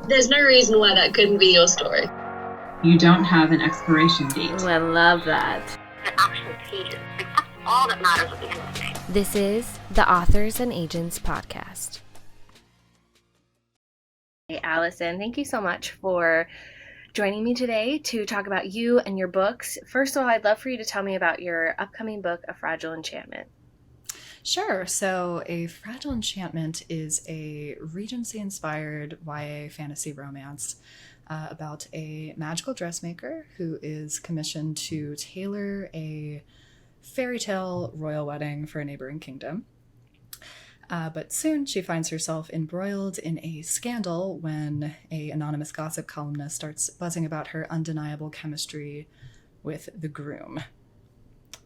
There's no reason why that couldn't be your story. You don't have an expiration date. Ooh, I love that. The actual pages. Like, that's all that matters at the end of the day. This is the Authors and Agents podcast. Hey, Allison, thank you so much for joining me today to talk about you and your books. First of all, I'd love for you to tell me about your upcoming book, A Fragile Enchantment. Sure. So A Fragile Enchantment is a Regency-inspired YA fantasy romance about a magical dressmaker who is commissioned to tailor a fairy tale royal wedding for a neighboring kingdom. But soon she finds herself embroiled in a scandal when an anonymous gossip columnist starts buzzing about her undeniable chemistry with the groom.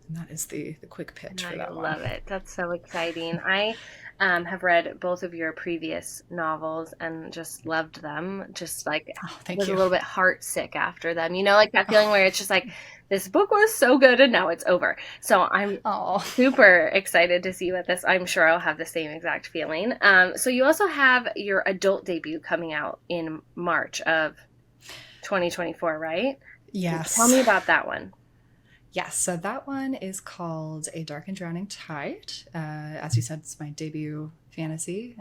And that is the quick pitch for that one. I love it. That's so exciting. I have read both of your previous novels and just loved them. Just like was a little bit heartsick after them. You know, like that feeling where it's just like, this book was so good and now it's over. So I'm super excited to see what this, I'm sure I'll have the same exact feeling. So you also have your adult debut coming out in March of 2024, right? Yes. Tell me about that one. Yes, so that one is called A Dark and Drowning Tide. As you said, it's my debut fantasy.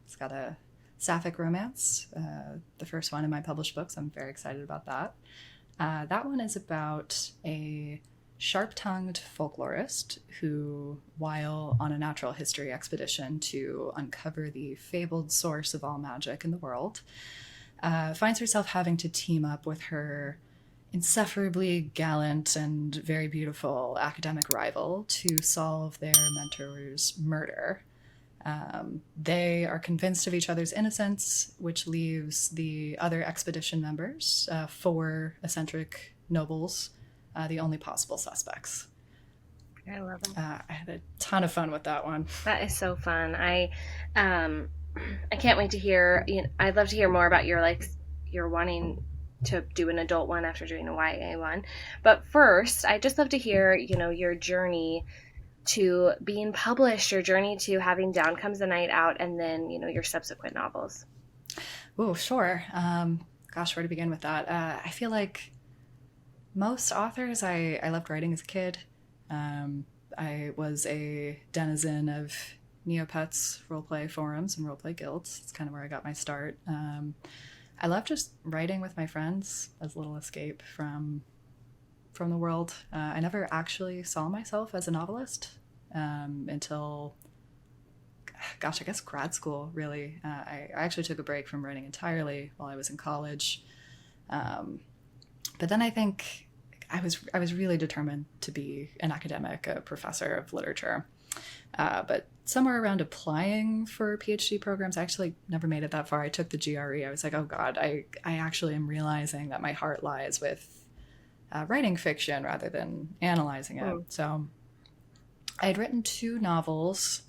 It's got a sapphic romance, the first one in my published books. I'm very excited about that. That one is about a sharp-tongued folklorist who, while on a natural history expedition to uncover the fabled source of all magic in the world, finds herself having to team up with her insufferably gallant and very beautiful academic rival to solve their mentor's murder. They are convinced of each other's innocence, which leaves the other expedition members, 4 eccentric nobles, the only possible suspects. I love them. I had a ton of fun with that one. That is so fun. I can't wait to hear. I'd love to hear more about your wanting to do an adult one after doing a YA one. But first, I'd just love to hear, your journey to being published, your journey to having Down Comes the Night out, and then, your subsequent novels. Oh, sure. Gosh, where to begin with that? I feel like most authors, I loved writing as a kid. I was a denizen of Neopets roleplay forums and roleplay guilds. It's kind of where I got my start. I love just writing with my friends as a little escape from the world. I never actually saw myself as a novelist until, I guess grad school, really. I actually took a break from writing entirely while I was in college. But then I think I was really determined to be an academic, a professor of literature. But somewhere around applying for PhD programs, I actually never made it that far. I took the GRE. I was like, oh God, I actually am realizing that my heart lies with writing fiction rather than analyzing it. So I had written 2 novels,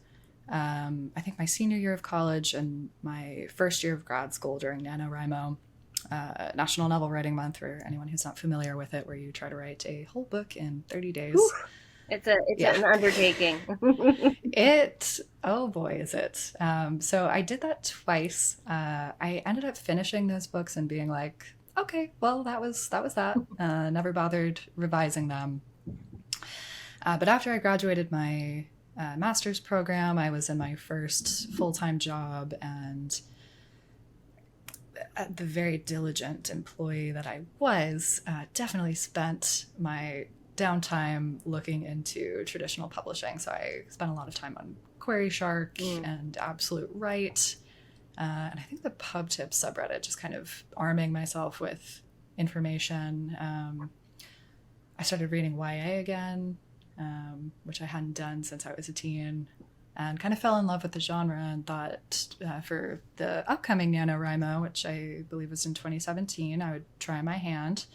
I think my senior year of college and my first year of grad school during NaNoWriMo, National Novel Writing Month, for anyone who's not familiar with it, where you try to write a whole book in 30 days. Ooh. It's an undertaking. Oh boy, is it. So I did that twice. I ended up finishing those books and being like, okay, well, that was that. Never bothered revising them. But after I graduated my master's program, I was in my first full-time job, and the very diligent employee that I was, definitely spent my downtime looking into traditional publishing. So I spent a lot of time on Query Shark and Absolute Right. And I think the Pub Tip subreddit, just kind of arming myself with information. I started reading YA again, which I hadn't done since I was a teen, and kind of fell in love with the genre and thought for the upcoming NaNoWriMo, which I believe was in 2017, I would try my hand.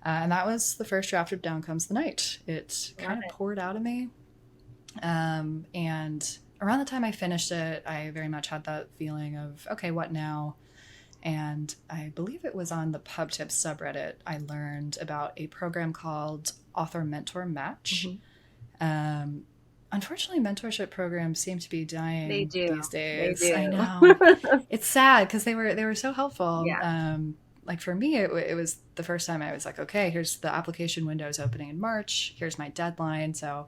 And that was the first draft of Down Comes the Night. It kind of poured out of me. And around the time I finished it, I very much had that feeling of, okay, what now? And I believe it was on the Pub Tips subreddit I learned about a program called Author Mentor Match. Unfortunately, mentorship programs seem to be dying They do. these days. They do. I know. It's sad because they were so helpful. Yeah. Like for me, it was the first time I was like, okay, here's the application windows opening in March. Here's my deadline. So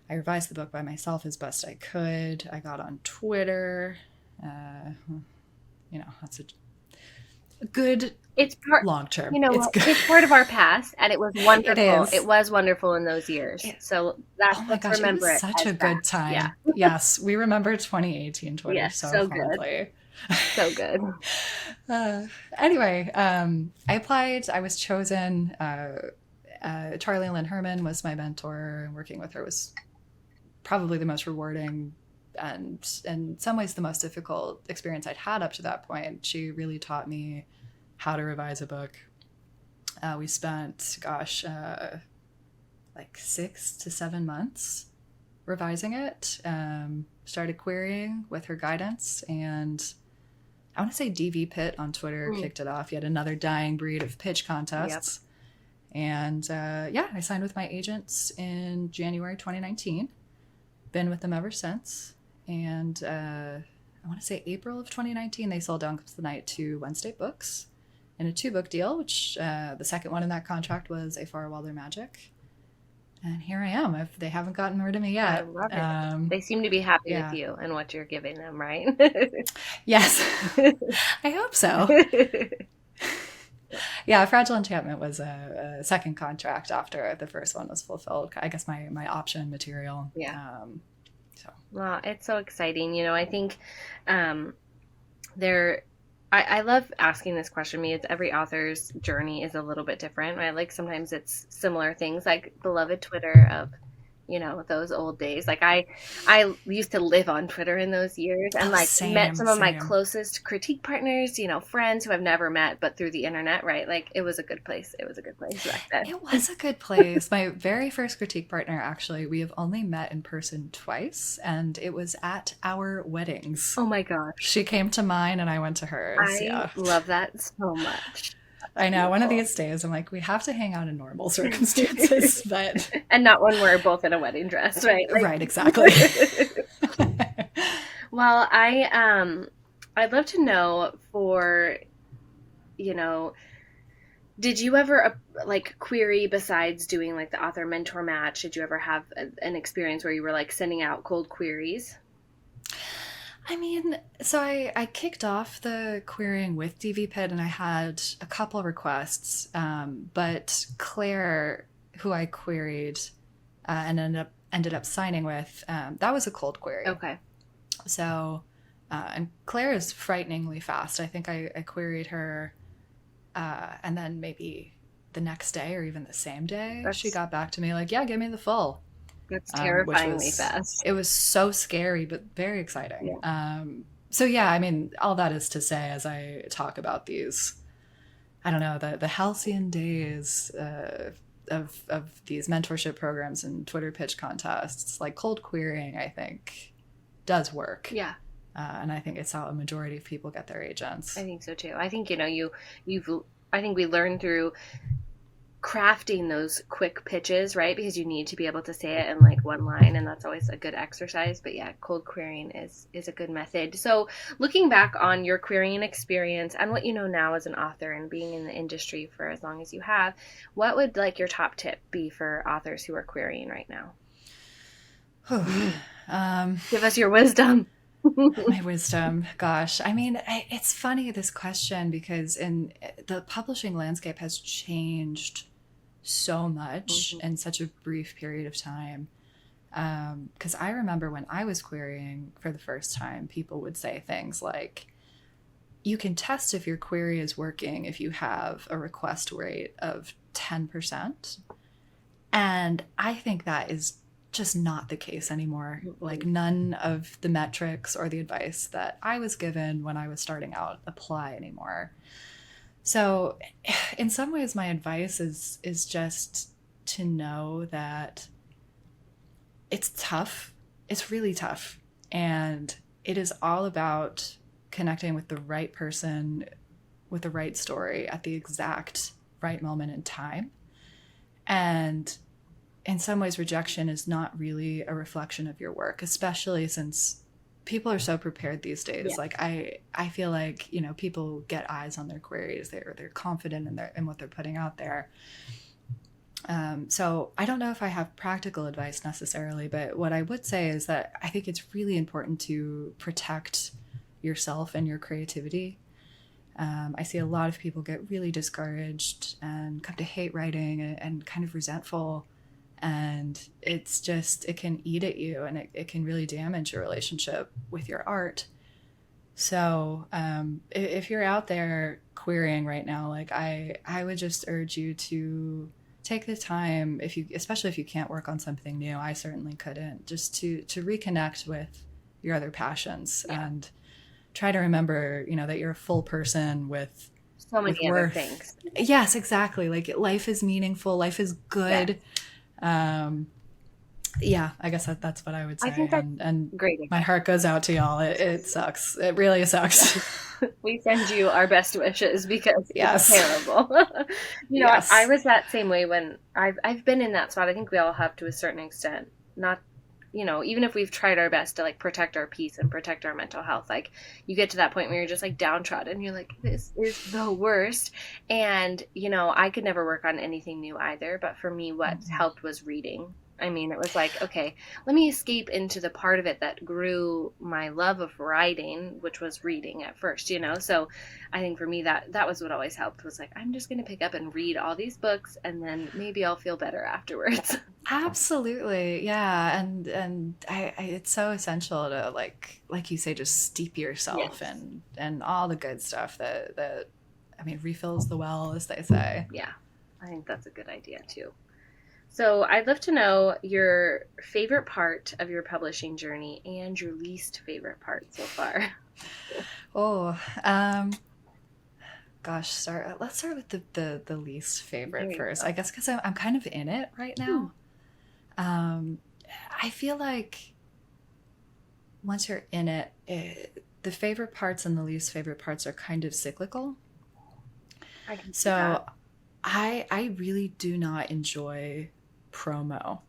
I revised the book by myself as best I could. I got on Twitter. That's a good long term. It's part of our past, and it was wonderful. It was wonderful in those years. So let's remember it. Such a good time. Yeah. Yes, we remember 2018 Twitter so fondly. So good. Anyway, I applied. I was chosen. Charlie Lynn Herman was my mentor, and working with her was probably the most rewarding and in some ways the most difficult experience I'd had up to that point. She really taught me how to revise a book. We spent, like 6 to 7 months revising it. Started querying with her guidance, and I want to say DV Pit on Twitter kicked it off. Yet another dying breed of pitch contests. Yep. And I signed with my agents in January 2019. Been with them ever since. And I want to say April of 2019, they sold Down Comes the Night to Wednesday Books in a 2-book deal, which the second one in that contract was A Far Wilder Magic. And here I am. If they haven't gotten rid of me yet. I love it. They seem to be happy with you and what you're giving them, right? Yes. I hope so. Yeah, Fragile Enchantment was a second contract after the first one was fulfilled. I guess my option material. Yeah. Well, it's so exciting. I think I love asking this question because every author's journey is a little bit different, right? Like sometimes it's similar things, like beloved Twitter of, those old days. Like I used to live on Twitter in those years and met some of my closest critique partners, friends who I've never met, but through the internet, right? Like it was a good place. It was a good place back then. It was a good place. My very first critique partner, actually, we have only met in person twice, and it was at our weddings. Oh my gosh. She came to mine and I went to hers. I love that so much. I know. One of these days, I'm like, we have to hang out in normal circumstances, but and not when we're both in a wedding dress, right? Right, exactly. Well, I'd love to know did you ever query besides doing like the author mentor match? Did you ever have an experience where you were like sending out cold queries? I mean, so I kicked off the querying with DV Pit and I had a couple requests, but Claire, who I queried and ended up signing with, that was a cold query. Okay. So, and Claire is frighteningly fast. I think I queried her and then maybe the next day or even the same day, she got back to me like, yeah, give me the full. That's terrifyingly fast. It was so scary, but very exciting. Yeah. So yeah, I mean, all that is to say as I talk about these, I don't know, the halcyon days of these mentorship programs and Twitter pitch contests, like cold querying, I think, does work. Yeah. And I think it's how a majority of people get their agents. I think so too. I think, I think we learn through crafting those quick pitches, right? Because you need to be able to say it in like one line, and that's always a good exercise. But yeah, cold querying is a good method. So looking back on your querying experience and what you know now as an author and being in the industry for as long as you have, what would like your top tip be for authors who are querying right now? Give us your wisdom. My wisdom. Gosh. I mean, it's funny, this question, because the publishing landscape has changed so much in such a brief period of time. Because I remember when I was querying for the first time, people would say things like, you can test if your query is working if you have a request rate of 10%. And I think that is just not the case anymore. Like none of the metrics or the advice that I was given when I was starting out apply anymore. So in some ways my advice is just to know that it's tough. It's really tough. And it is all about connecting with the right person with the right story at the exact right moment in time. And in some ways, rejection is not really a reflection of your work, especially since people are so prepared these days. Yeah. Like I feel like, you know, people get eyes on their queries. They're confident in what they're putting out there. So I don't know if I have practical advice necessarily, but what I would say is that I think it's really important to protect yourself and your creativity. I see a lot of people get really discouraged and come to hate writing and kind of resentful. And it's just, it can eat at you, and it can really damage your relationship with your art. So if you're out there querying right now, like I would just urge you to take the time, especially if you can't work on something new. I certainly couldn't, just to reconnect with your other passions and try to remember, you know, that you're a full person with so many other things. Yes, exactly. Like life is meaningful. Life is good. Yeah, I guess that's what I would say. I think that's and great. My heart goes out to y'all. It sucks. It really sucks. We send you our best wishes because it's terrible. You know, Yes. I was that same way when I've been in that spot. I think we all have to a certain extent. Not, you know, even if we've tried our best to like protect our peace and protect our mental health, like you get to that point where you're just like downtrodden. You're like, this is the worst. And, you know, I could never work on anything new either. But for me, what helped was reading. I mean, it was like, okay, let me escape into the part of it that grew my love of writing, which was reading at first, you know? So I think for me, that was what always helped, was like, I'm just going to pick up and read all these books, and then maybe I'll feel better afterwards. Absolutely. Yeah. And it's so essential to like you say, just steep yourself and all the good stuff that, I mean, refills the well, as they say. Yeah. I think that's a good idea too. So I'd love to know your favorite part of your publishing journey and your least favorite part so far. Gosh, let's start with the least favorite first. I guess because I'm kind of in it right now. I feel like once you're in it, the favorite parts and the least favorite parts are kind of cyclical. I can see So that. I really do not enjoy promo.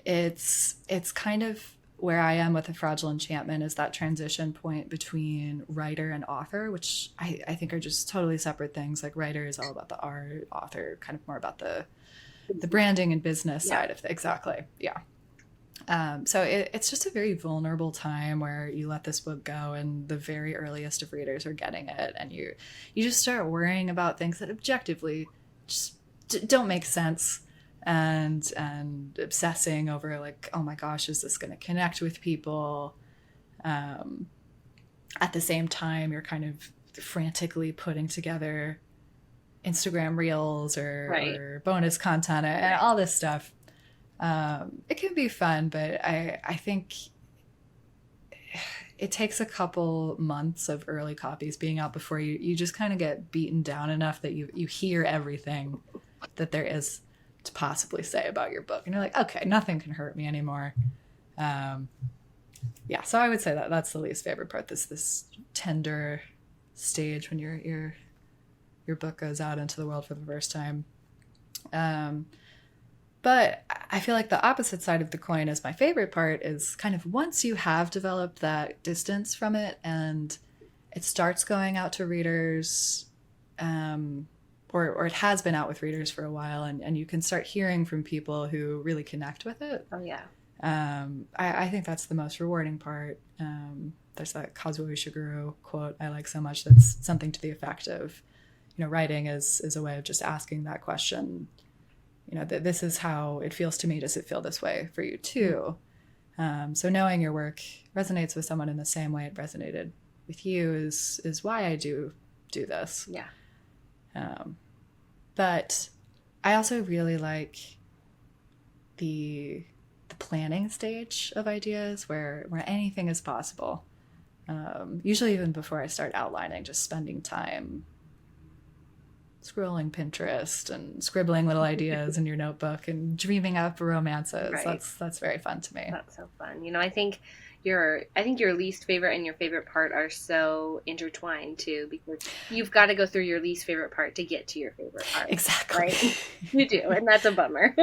It's kind of where I am with the Fragile Enchantment, is that transition point between writer and author, which I think are just totally separate things. Like writer is all about the art, author kind of more about the branding and business side of it. Exactly. Yeah. So it's just a very vulnerable time where you let this book go and the very earliest of readers are getting it, and you just start worrying about things that objectively just don't make sense, and obsessing over like, oh my gosh, is this going to connect with people? At the same time, you're kind of frantically putting together Instagram reels or bonus content and all this stuff. It can be fun, but I think it takes a couple months of early copies being out before you just kind of get beaten down enough that you hear everything that there is to possibly say about your book, and you're like, okay, nothing can hurt me anymore. Yeah, so I would say that's the least favorite part, this tender stage when your book goes out into the world for the first time. But I feel like the opposite side of the coin is my favorite part, is kind of once you have developed that distance from it and it starts going out to readers, or it has been out with readers for a while, and you can start hearing from people who really connect with it. Oh, yeah. I think that's the most rewarding part. There's that Kazuo Ishiguro quote I like so much that's something to the effect of, you know, writing is a way of just asking that question. You know, that this is how it feels to me. Does it feel this way for you too? So knowing your work resonates with someone in the same way it resonated with you is why I do this. Yeah. But I also really like the planning stage of ideas where anything is possible. Usually even before I start outlining, just spending time scrolling Pinterest and scribbling little ideas in your notebook and dreaming up romances. Right. That's very fun to me. That's so fun. You know, I think I think your least favorite and your favorite part are so intertwined too, because you've got to go through your least favorite part to get to your favorite part. Exactly. Right? You do, and that's a bummer.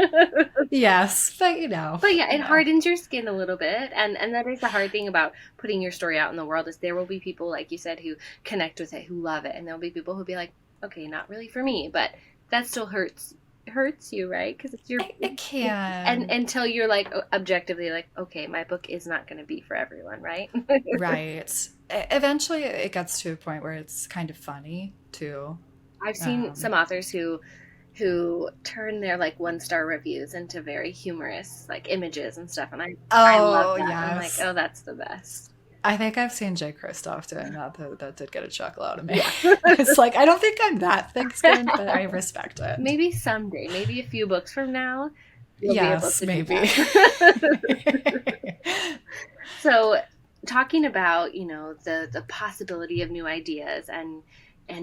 Yes, but it hardens your skin a little bit, and that is the hard thing about putting your story out in the world, is there will be people, like you said, who connect with it, who love it, and there'll be people who'll be like, okay, not really for me, but that still hurts you, right? Because it's your it can, and until you're like objectively like, okay, my book is not going to be for everyone, right? Right. Eventually it gets to a point where it's kind of funny too. I've seen some authors who turn their like 1-star reviews into very humorous like images and stuff, and I love that. Yes. I'm like, oh, that's the best. I think I've seen Jay Kristoff doing that. That did get a chuckle out of me. Yeah. It's like, I don't think I'm that thick-skinned, but I respect it. Maybe someday, maybe a few books from now, yes, maybe. So, talking about, the possibility of new ideas and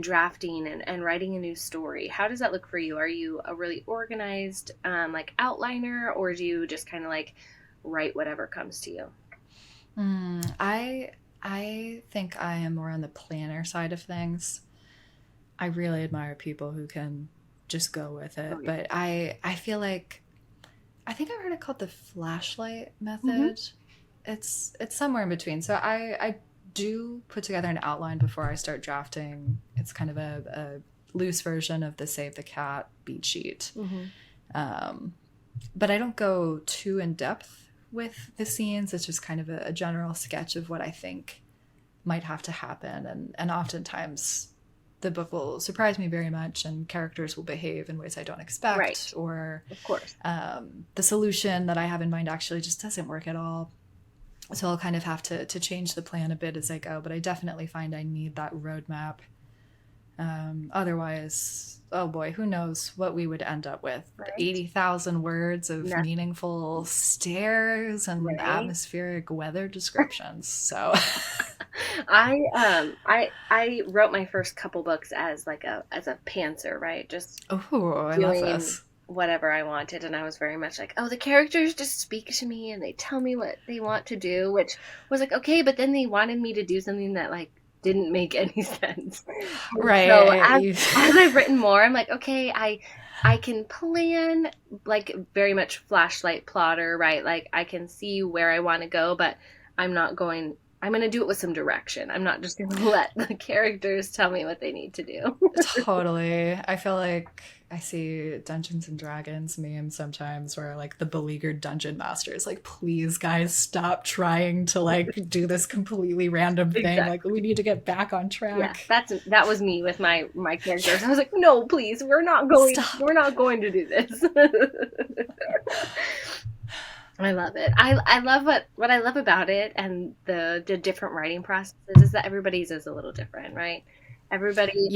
drafting and writing a new story, how does that look for you? Are you a really organized like outliner, or do you just kind of like write whatever comes to you? I think I am more on the planner side of things. I really admire people who can just go with it. Oh, yeah. But I feel like, I think I've heard it called the flashlight method. Mm-hmm. It's somewhere in between. So I do put together an outline before I start drafting. It's kind of a loose version of the Save the Cat beat sheet. Mm-hmm. But I don't go too in depth with the scenes. It's just kind of a general sketch of what I think might have to happen, and oftentimes the book will surprise me very much, and characters will behave in ways I don't expect, right. Or of course the solution that I have in mind actually just doesn't work at all, so I'll kind of have to change the plan a bit as I go. But I definitely find I need that roadmap. Otherwise, oh boy, who knows what we would end up with. Right. 80,000 words of meaningful stares and atmospheric weather descriptions. So I wrote my first couple books as a pantser, right? Just I love this. Whatever I wanted, and I was very much like, oh, the characters just speak to me and they tell me what they want to do, which was like, okay, but then they wanted me to do something that like didn't make any sense. Right. So as I've written more, I'm like, okay, I can plan, like very much flashlight plotter, right? Like I can see where I want to go, but I'm going to do it with some direction. I'm not just going to let the characters tell me what they need to do. Totally. I feel like I see Dungeons and Dragons memes sometimes where like the beleaguered dungeon master is like, please guys, stop trying to like do this completely random thing. Exactly. Like we need to get back on track. Yeah, that was me with my characters. I was like, no, please, we're not going to do this. I love it. I love what I love about it, and the different writing processes is that everybody's is a little different, right? Everybody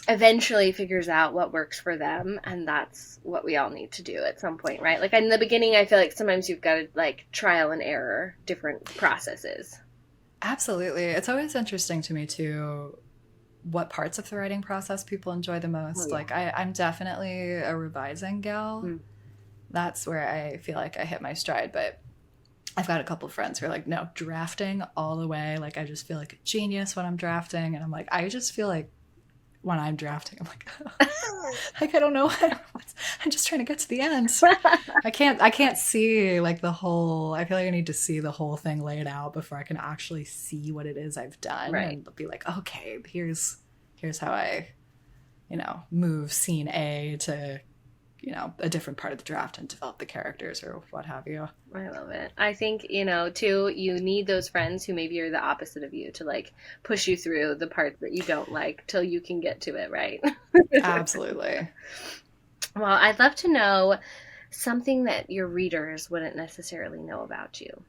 eventually figures out what works for them, and that's what we all need to do at some point, right? Like in the beginning, I feel like sometimes you've got to like trial and error different processes. Absolutely. It's always interesting to me too what parts of the writing process people enjoy the most. Oh, yeah. Like I'm definitely a revising gal. That's where I feel like I hit my stride. But I've got a couple of friends who are like, no, drafting all the way. Like, I just feel like a genius when I'm drafting. And I'm like, I just feel like when I'm drafting, I'm like, like I don't know. I'm just trying to get to the end. I can't see like the whole, I feel like I need to see the whole thing laid out before I can actually see what it is I've done. Right. And be like, okay, here's how I, move scene A to, a different part of the draft and develop the characters or what have you. I love it. I think, too, you need those friends who maybe are the opposite of you to like push you through the parts that you don't like till you can get to it, right? Absolutely. Well, I'd love to know something that your readers wouldn't necessarily know about you.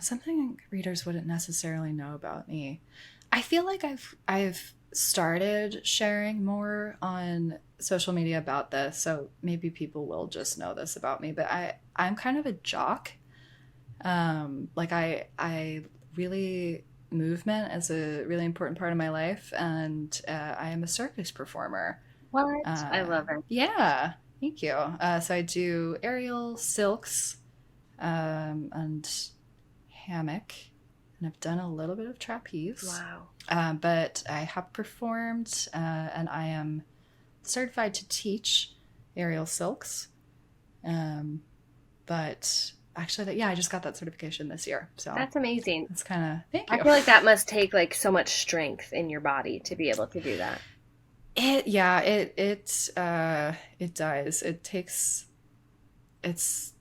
Something readers wouldn't necessarily know about me. I feel like I've started sharing more on social media about this, so maybe people will just know this about me, but I'm kind of a jock. Like I really, movement is a really important part of my life, and I am a circus performer. What? I love it. Yeah, thank you. So I do aerial silks, and hammock, and I've done a little bit of trapeze. Wow. But I have performed, and I am certified to teach aerial silks. But actually, I just got that certification this year. So that's amazing. It's kind of, thank you. I feel like that must take like so much strength in your body to be able to do that. It does. It takes, it's,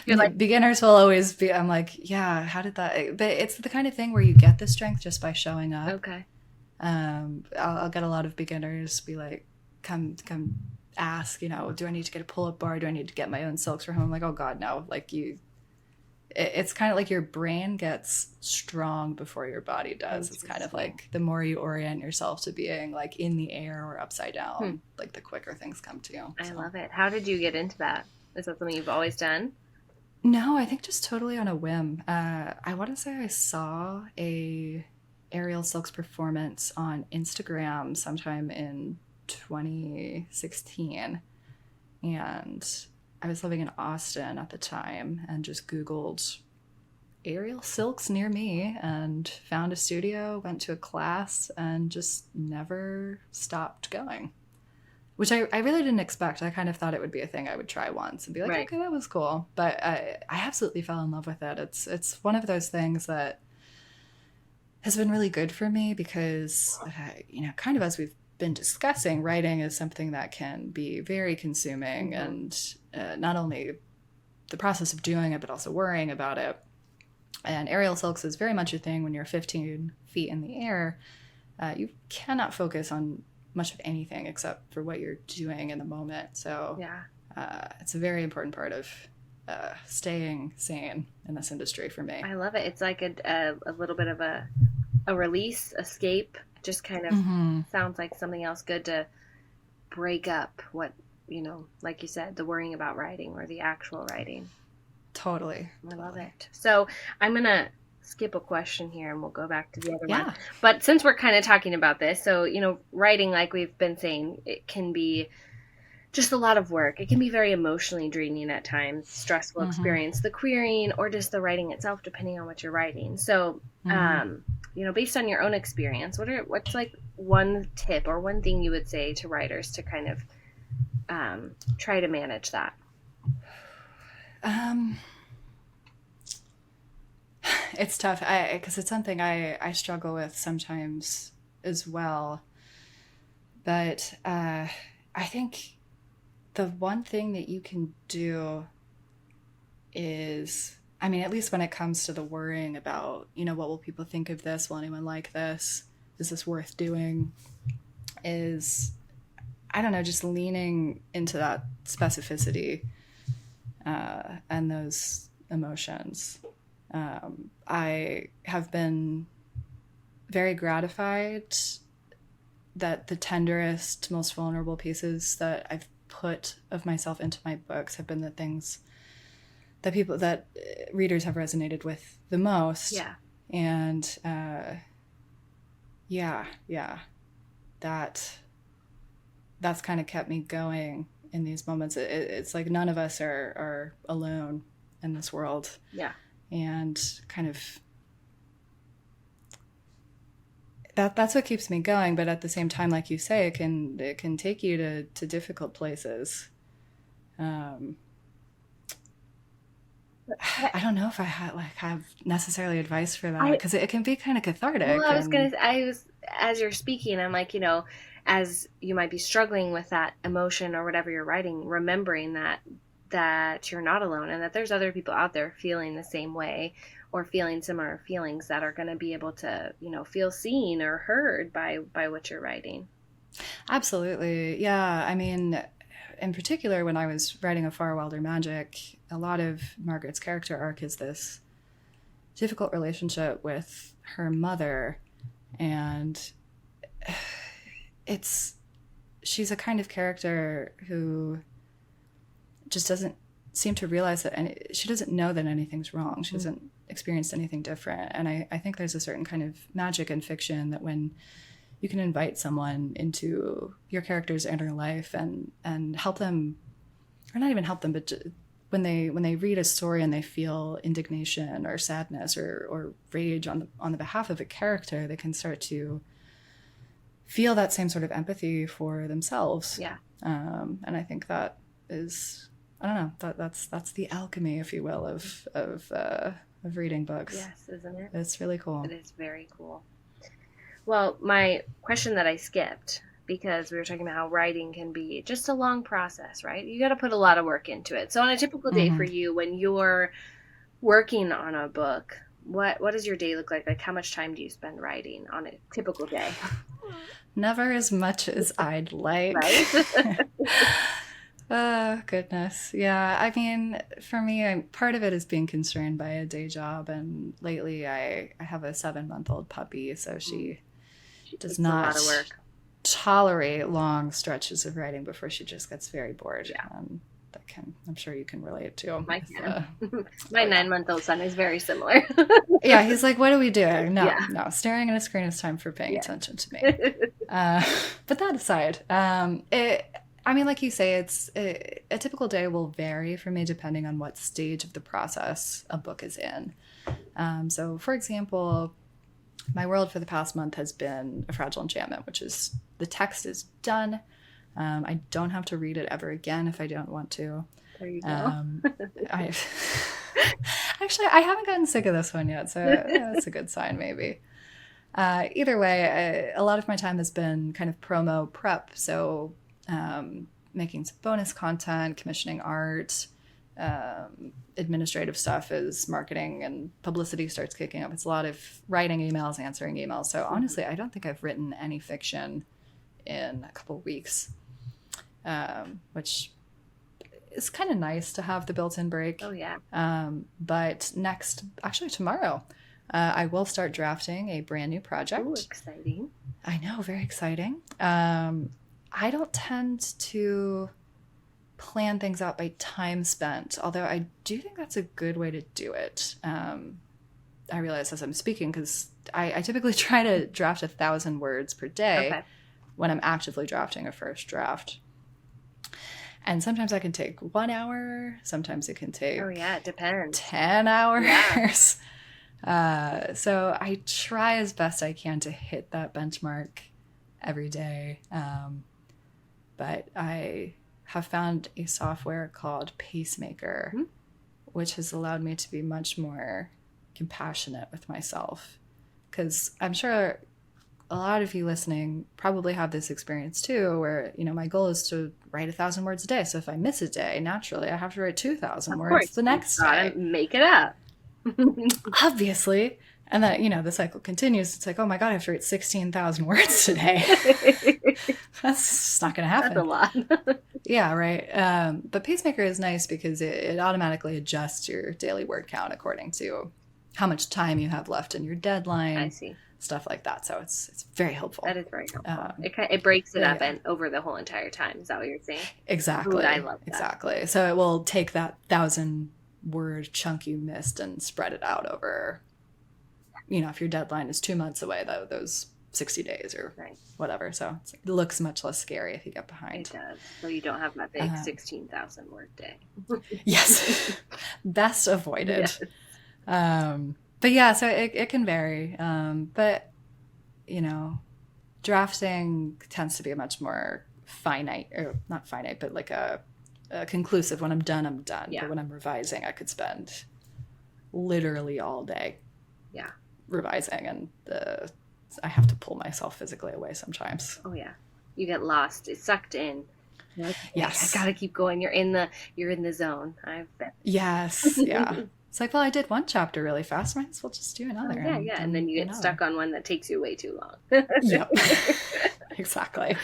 You're like, beginners will always be, I'm like, yeah, how did that, but it's the kind of thing where you get the strength just by showing up. okay. I'll get a lot of beginners be like, come ask, do I need to get a pull-up bar? Do I need to get my own silks for home? I'm like, oh God, no. Like it's kind of like your brain gets strong before your body does. It's kind of like the more you orient yourself to being like in the air or upside down, like the quicker things come to you. I love it. How did you get into that? Is that something you've always done? No, I think just totally on a whim. I want to say I saw a aerial silks performance on Instagram sometime in 2016, and I was living in Austin at the time and just Googled aerial silks near me and found a studio, went to a class, and just never stopped going, which I really didn't expect. I kind of thought it would be a thing I would try once and be like, right. Okay, that was cool. But I absolutely fell in love with it. It's one of those things that has been really good for me because, kind of as we've been discussing, writing is something that can be very consuming, and not only the process of doing it, but also worrying about it. And aerial silks is very much a thing when you're 15 feet in the air. You cannot focus on much of anything except for what you're doing in the moment. So it's a very important part of staying sane in this industry for me. I love it. It's like a little bit of a release, escape. Just kind of sounds like something else good to break up what, like you said, the worrying about writing or the actual writing. Totally. I love it. So I'm going to skip a question here and we'll go back to the other one. But since we're kind of talking about this, so, writing, like we've been saying, it can be just a lot of work. It can be very emotionally draining at times, stressful experience, the querying, or just the writing itself, depending on what you're writing. So, based on your own experience, what's like one tip or one thing you would say to writers to kind of try to manage that? It's tough because it's something I struggle with sometimes as well. But I think the one thing that you can do is, at least when it comes to the worrying about, what will people think of this? Will anyone like this? Is this worth doing? Is, I don't know, just leaning into that specificity and those emotions. I have been very gratified that the tenderest, most vulnerable pieces that I've put of myself into my books have been the things that readers have resonated with the most. Yeah. And that's kind of kept me going in these moments. It's like none of us are alone in this world. Yeah. And kind of that's what keeps me going. But at the same time, like you say, it can take you to difficult places. I don't know if I have necessarily advice for that, because it can be kind of cathartic. Well, as you're speaking, I'm like, as you might be struggling with that emotion or whatever you're writing, remembering that you're not alone and that there's other people out there feeling the same way or feeling similar feelings that are going to be able to, feel seen or heard by what you're writing. Absolutely. Yeah. In particular, when I was writing A Far Wilder Magic, a lot of Margaret's character arc is this difficult relationship with her mother. And she's a kind of character who just doesn't seem to realize that, she doesn't know that anything's wrong. She hasn't experienced anything different. And I think there's a certain kind of magic in fiction that when you can invite someone into your character's inner life and help them, or not even help them, but when they read a story and they feel indignation or sadness or rage on the behalf of a character, they can start to feel that same sort of empathy for themselves. Yeah. And I think that is, I don't know, that's the alchemy, if you will, of reading books. Yes, isn't it? It's really cool. It is very cool. Well, my question that I skipped, because we were talking about how writing can be just a long process, right? You got to put a lot of work into it. So on a typical day for you, when you're working on a book, what does your day look like? Like, how much time do you spend writing on a typical day? Never as much as I'd like. Right? Oh, goodness. Yeah, I mean, for me, part of it is being constrained by a day job. And lately, I have a 7-month-old puppy, so she does not a lot of work. Tolerate long stretches of writing before she just gets very bored. Yeah. I'm sure you can relate to. My 9-month-old son is very similar. Yeah, he's like, what are we doing? No, staring at a screen is time for paying attention to me. But that aside, like you say, a typical day will vary for me depending on what stage of the process a book is in. So, for example, my world for the past month has been A Fragile Enchantment, which is, the text is done. I don't have to read it ever again if I don't want to. There you go. Actually, I haven't gotten sick of this one yet, so that's a good sign, maybe. Either way, a lot of my time has been kind of promo prep, so making some bonus content, commissioning art, administrative stuff as marketing and publicity starts kicking up. It's a lot of writing emails, answering emails. So honestly, I don't think I've written any fiction in a couple of weeks, which is kind of nice to have the built-in break. Oh, yeah. But tomorrow, I will start drafting a brand new project. Ooh, exciting. I know, very exciting. I don't tend to plan things out by time spent, although I do think that's a good way to do it. I realize as I'm speaking, because I typically try to draft 1,000 words per day when I'm actively drafting a first draft. And sometimes I can take 1 hour, sometimes it can take it depends. 10 hours. Yeah. So I try as best I can to hit that benchmark every day. But I have found a software called Pacemaker, which has allowed me to be much more compassionate with myself. Because I'm sure a lot of you listening probably have this experience too, where, my goal is to write 1,000 words a day. So if I miss a day, naturally I have to write 2,000 words the next day. Make it up. Obviously. And then, the cycle continues. It's like, oh my God, I have to write 16,000 words today. That's just not going to happen. That's a lot. Yeah, right. But Pacemaker is nice because it automatically adjusts your daily word count according to how much time you have left in your deadline. I see. Stuff like that. So it's very helpful. That is very helpful. It breaks it up and over the whole entire time. Is that what you're saying? Exactly. Ooh, I love that. Exactly. So it will take that 1,000-word chunk you missed and spread it out over, if your deadline is 2 months away, those 60 days or whatever. So it looks much less scary if you get behind. It does. So you don't have that big 16,000 word day. Yes. Best avoided. Yes. But yeah, so it can vary. But, drafting tends to be a much more finite, or not finite, but like a conclusive. When I'm done, I'm done. Yeah. But when I'm revising, I could spend literally all day revising, and I have to pull myself physically away sometimes. Oh yeah, you get lost. It's sucked in. Like, yes, I gotta keep going. You're in the zone. I've been. Yes, yeah. It's like, well, I did one chapter really fast. Might as well just do another. And then you get stuck on one that takes you way too long. Yep, exactly.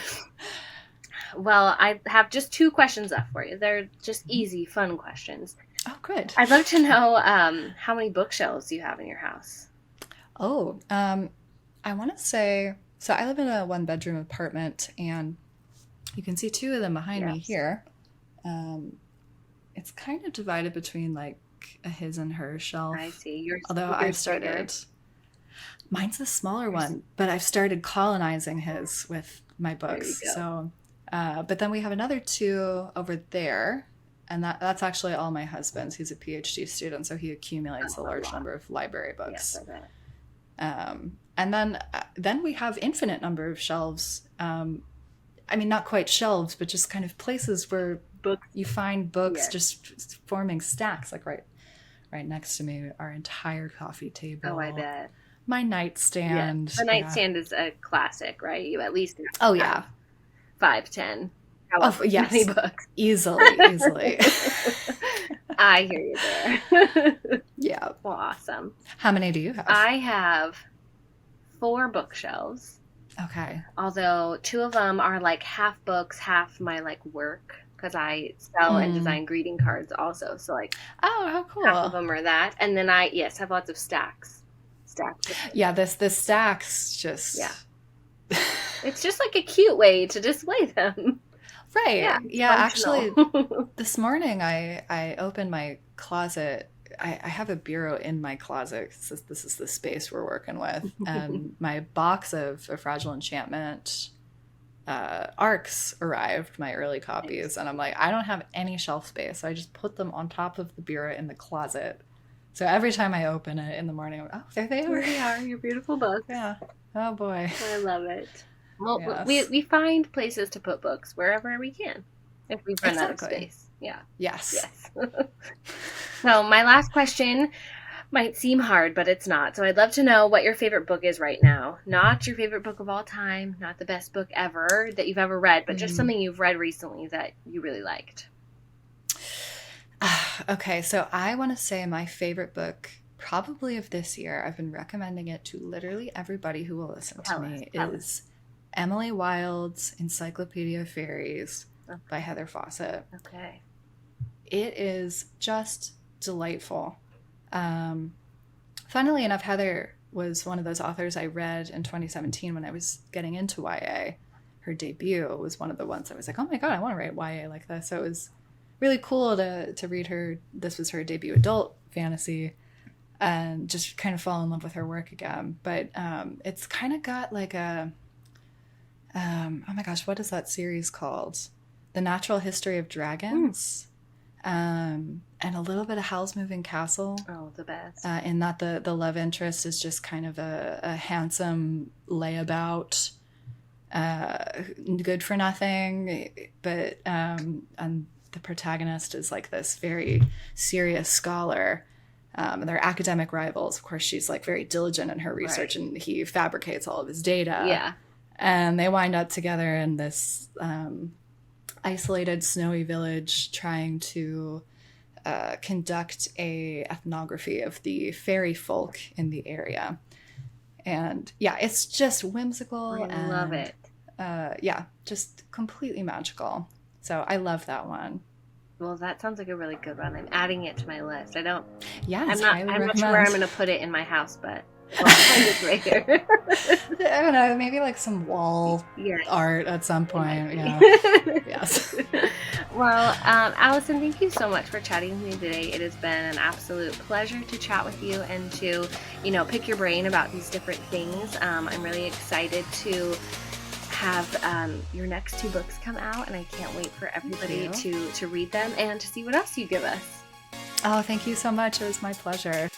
Well, I have just 2 questions left for you. They're just easy, fun questions. Oh, good. I'd love to know how many bookshelves you have in your house. Oh, I want to say, so I live in a 1-bedroom apartment, and you can see 2 of them behind me here. It's kind of divided between like a his and her shelf. I see. Although I've started, mine's the smaller one, but I've started colonizing his with my books. So, but then we have another 2 over there, And that's actually all my husband's. He's a PhD student, so he accumulates a large number of library books. Yes, I bet. And then we have infinite number of shelves. I mean, not quite shelves, but just kind of places where you find books just forming stacks, like right next to me, our entire coffee table. Oh, I bet. My nightstand. Yeah. The nightstand is a classic, right? You at least 5, 10. Yes. Many books. Easily. I hear you there. Yeah. Well, awesome. How many do you have? I have 4 bookshelves. Okay. Although 2 of them are like half books, half my like work, because I sell and design greeting cards also. So like, oh, how cool. Half of them are that, and then I have lots of stacks. Yeah, the stacks just It's just like a cute way to display them. Right. Yeah, actually, this morning I opened my closet. I have a bureau in my closet. This is the space we're working with. And my box of Fragile Enchantment arcs arrived, my early copies. And I'm like, I don't have any shelf space. So I just put them on top of the bureau in the closet. So every time I open it in the morning, I'm, there they are. There they are, your beautiful books. Yeah. Oh, boy. I love it. Well, yes. we find places to put books wherever we can if we run out of space. Yeah. Yes. So my last question might seem hard, but it's not. So I'd love to know what your favorite book is right now. Not your favorite book of all time, not the best book ever that you've ever read, but just something you've read recently that you really liked. Okay, so I want to say my favorite book probably of this year, I've been recommending it to literally everybody who will listen to me, is Emily Wilde's Encyclopedia of Fairies by Heather Fawcett. Okay. It is just delightful. Funnily enough, Heather was one of those authors I read in 2017 when I was getting into YA. Her debut was one of the ones I was like, oh my God, I want to write YA like this. So it was really cool to read her. This was her debut adult fantasy, and just kind of fall in love with her work again. But it's kind of got like a, oh my gosh, what is that series called? The Natural History of Dragons. And a little bit of Howl's Moving Castle. Oh, the best. In that the love interest is just kind of a handsome layabout, good for nothing, but and the protagonist is like this very serious scholar. And they're academic rivals. Of course, she's like very diligent in her research, and he fabricates all of his data. Yeah. And they wind up together in this isolated snowy village trying to conduct a ethnography of the fairy folk in the area. And yeah, it's just whimsical. I love it. Just completely magical. So I love that one. Well, that sounds like a really good one. I'm adding it to my list. I'm not sure where I'm going to put it in my house, but I'll find it right here. I don't know, maybe like some wall art at some point. Yeah. Yes. Well, Allison, thank you so much for chatting with me today. It has been an absolute pleasure to chat with you and to, pick your brain about these different things. I'm really excited to have your next 2 books come out, and I can't wait for everybody to read them and to see what else you give us. Oh, thank you so much. It was my pleasure.